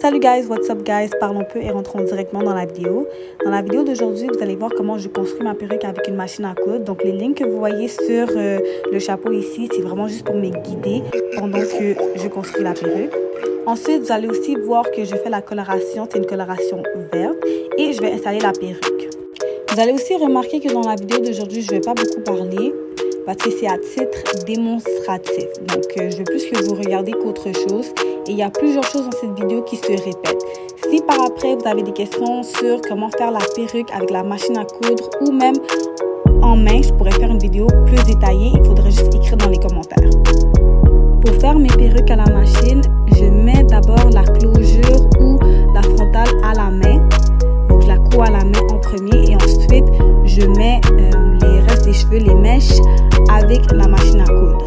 Salut guys, what's up guys, parlons peu et rentrons directement dans la vidéo. Dans la vidéo d'aujourd'hui, vous allez voir comment je construis ma perruque avec une machine à coudre. Donc les lignes que vous voyez sur le chapeau ici, c'est vraiment juste pour me guider pendant que je construis la perruque. Ensuite, vous allez aussi voir que je fais la coloration, c'est une coloration verte et je vais installer la perruque. Vous allez aussi remarquer que dans la vidéo d'aujourd'hui, je ne vais pas beaucoup parler parce que c'est à titre démonstratif. Donc, je veux plus que vous regardiez qu'autre chose. Et il y a plusieurs choses dans cette vidéo qui se répètent. Si par après, vous avez des questions sur comment faire la perruque avec la machine à coudre ou même en main, je pourrais faire une vidéo plus détaillée. Il faudrait juste écrire dans les commentaires. Pour faire mes perruques à la machine, je mets d'abord la closure ou la frontale à la main. Donc, je la couds à la main en premier et ensuite, je mets les restes des cheveux, les mèches, avec la machine à coudre.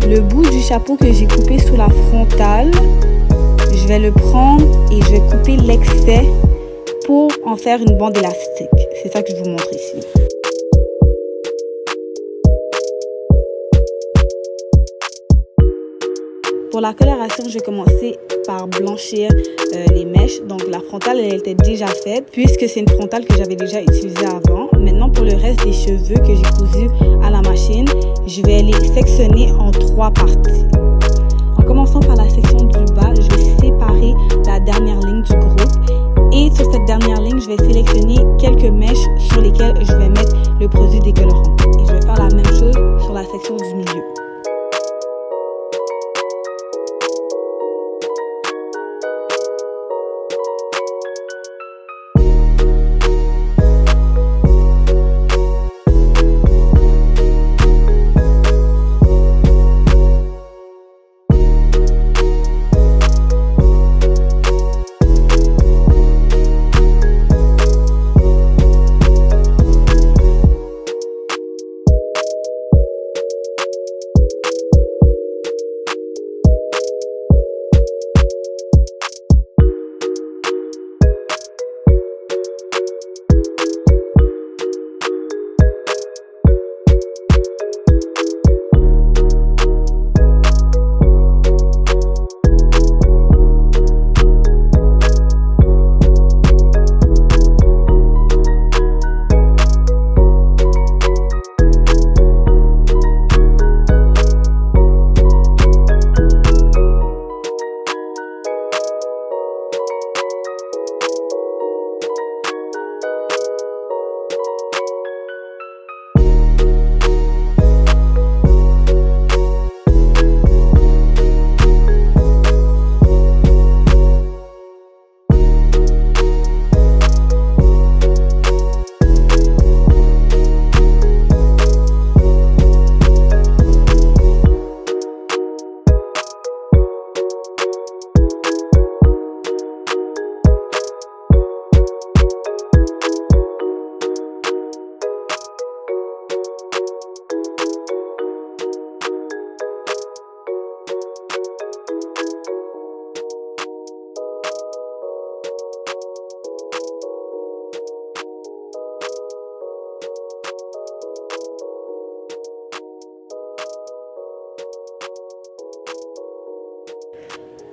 Le bout du chapeau que j'ai coupé sous la frontale, je vais le prendre et je vais couper l'excès pour en faire une bande élastique. C'est ça que je vous montre ici. Pour la coloration, je vais commencer par blanchir les mèches. Donc la frontale, elle était déjà faite puisque c'est une frontale que j'avais déjà utilisée avant. Maintenant, pour le reste des cheveux que j'ai cousus à la machine, je vais les sectionner en 3 parties. En commençant par la section du bas, je vais séparer la dernière ligne du groupe. Et sur cette dernière ligne, je vais sélectionner quelques mèches sur lesquelles je vais mettre le produit décolorant. Et je vais faire la même chose sur la section du milieu.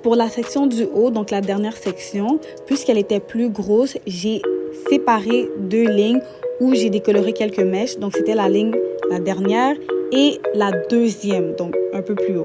Pour la section du haut, donc la dernière section, puisqu'elle était plus grosse, j'ai séparé 2 lignes où j'ai décoloré quelques mèches. Donc c'était la dernière et la deuxième, donc un peu plus haut.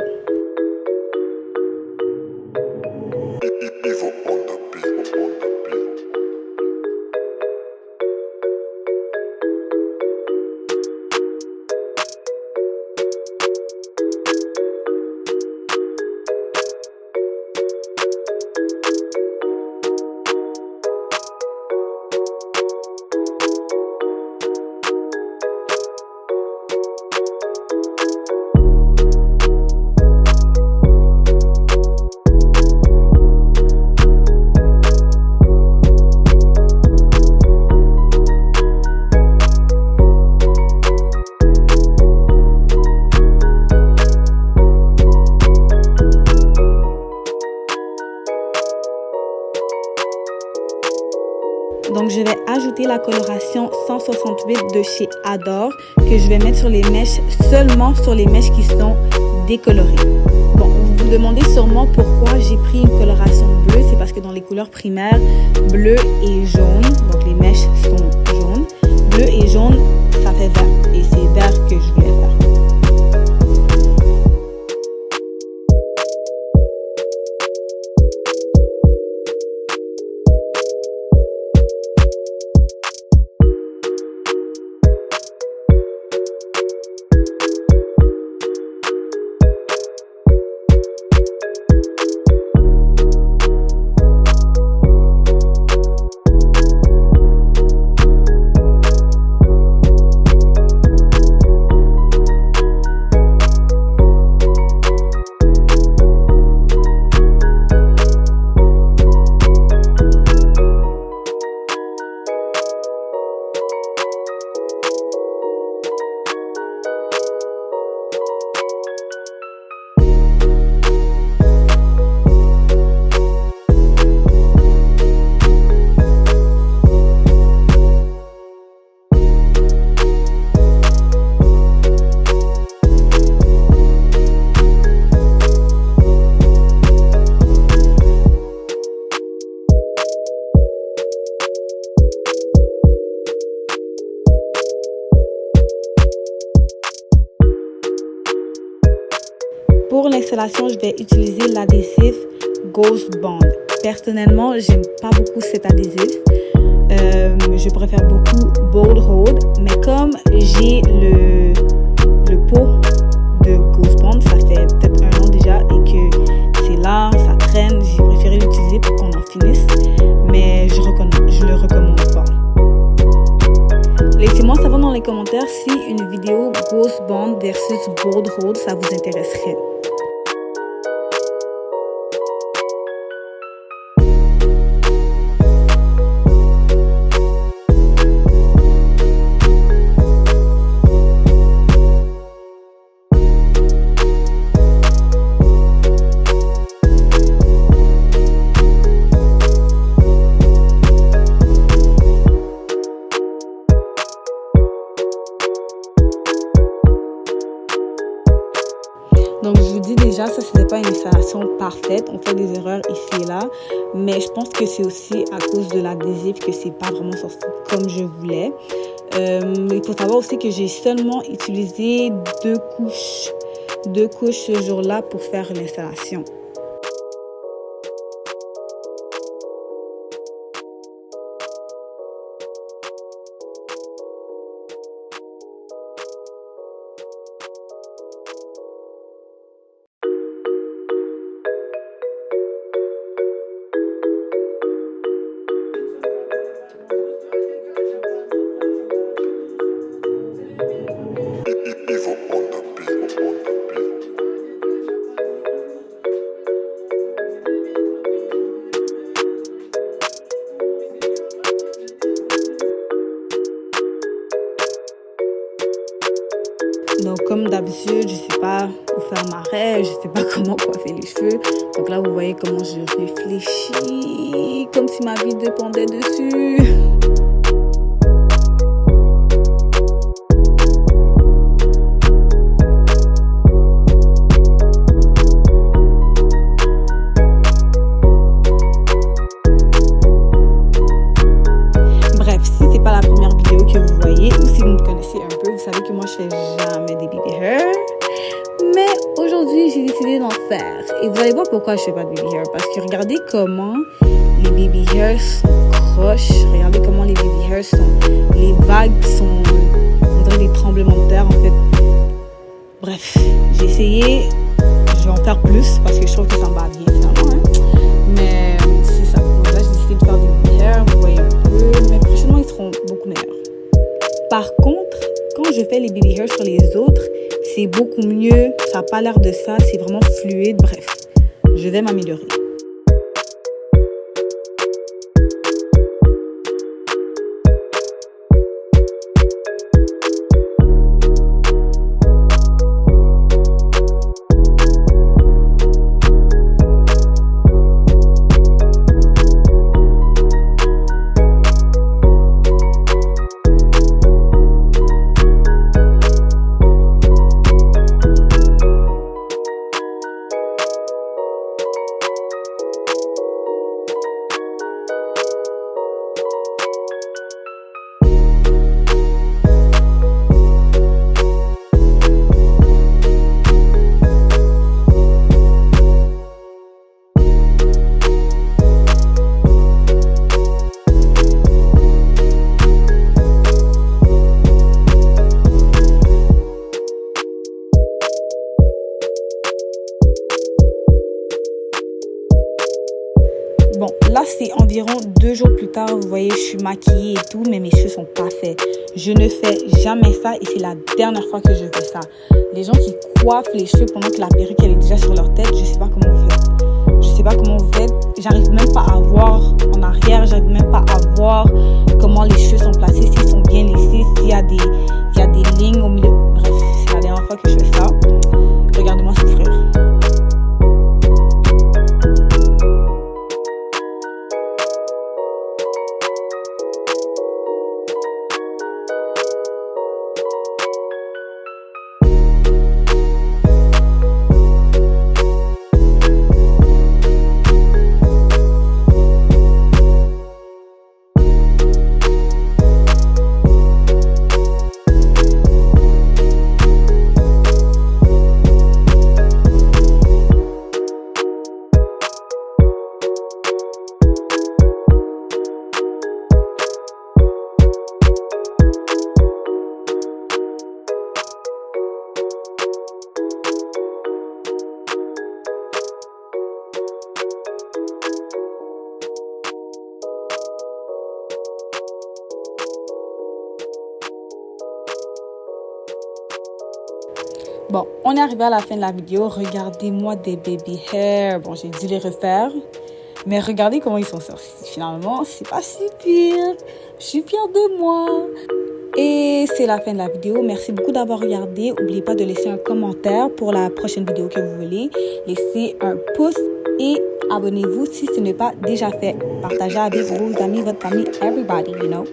je vais ajouter la coloration 168 de chez Adore que je vais mettre sur les mèches, seulement sur les mèches qui sont décolorées. Bon, vous vous demandez sûrement pourquoi j'ai pris une coloration bleue. C'est parce que dans les couleurs primaires, bleu et jaune, donc les mèches sont jaunes. Bleu et jaune, ça fait vert. Et c'est vert que je voulais faire. Pour l'installation, je vais utiliser l'adhésif Ghost Bond. Personnellement, j'aime pas beaucoup cet adhésif. Je préfère beaucoup Bold Hold, mais comme j'ai le pot de Ghost Bond, ça fait peut-être 1 an déjà et que c'est là, ça traîne, j'ai préféré l'utiliser pour qu'on en finisse, mais je le recommande pas. Laissez-moi savoir dans les commentaires si une vidéo Ghost Bond versus Bold Hold, ça vous intéresserait. Donc, je vous dis déjà, ça, ce n'est pas une installation parfaite. On fait des erreurs ici et là. Mais je pense que c'est aussi à cause de l'adhésif que c'est pas vraiment sorti comme je voulais. Il faut savoir aussi que j'ai seulement utilisé 2 couches ce jour-là pour faire l'installation. Donc, comme d'habitude, je sais pas où faire ma règle, je sais pas comment coiffer les cheveux. Donc là, vous voyez comment je réfléchis, comme si ma vie dépendait dessus. Bref, si c'est pas la première vidéo que vous voyez ou si vous me connaissez un peu, vous savez que moi, je fais jamais des baby hair. Mais aujourd'hui, j'ai décidé d'en faire. Et vous allez voir pourquoi je fais pas de baby hair. Parce que regardez comment les baby hairs sont croches. Regardez comment les baby hairs sont... Les vagues sont... On dirait des tremblements de terre, en fait. Bref, j'ai essayé. Je vais en faire plus parce que je trouve que ça me va bien, finalement. Hein. Mais c'est ça. Donc là, j'ai décidé de faire des baby hair. Vous voyez un peu. Mais prochainement, ils seront beaucoup meilleurs. Par contre, quand je fais les baby hairs sur les autres, c'est beaucoup mieux. Ça n'a pas l'air de ça. C'est vraiment fluide. Bref, je vais m'améliorer. Bon, là, c'est environ 2 jours plus tard. Vous voyez, je suis maquillée et tout, mais mes cheveux sont pas faits. Je ne fais jamais ça et c'est la dernière fois que je fais ça. Les gens qui coiffent les cheveux pendant que la perruque, elle est déjà sur leur tête, je sais pas comment vous faites. Je sais pas comment vous faites. J'arrive même pas à voir en arrière. J'arrive même pas à voir comment les cheveux sont placés, s'ils sont bien lissés, s'il y a des lignes au milieu. Bref, c'est la dernière fois que je fais ça. Regardez-moi souffrir. Bon, on est arrivé à la fin de la vidéo. Regardez-moi des baby hair. Bon, j'ai dû les refaire. Mais regardez comment ils sont sortis. Finalement, c'est pas si pire. Je suis fière de moi. Et c'est la fin de la vidéo. Merci beaucoup d'avoir regardé. N'oubliez pas de laisser un commentaire pour la prochaine vidéo que vous voulez. Laissez un pouce et abonnez-vous si ce n'est pas déjà fait. Partagez avec vos amis, votre famille, everybody, you know.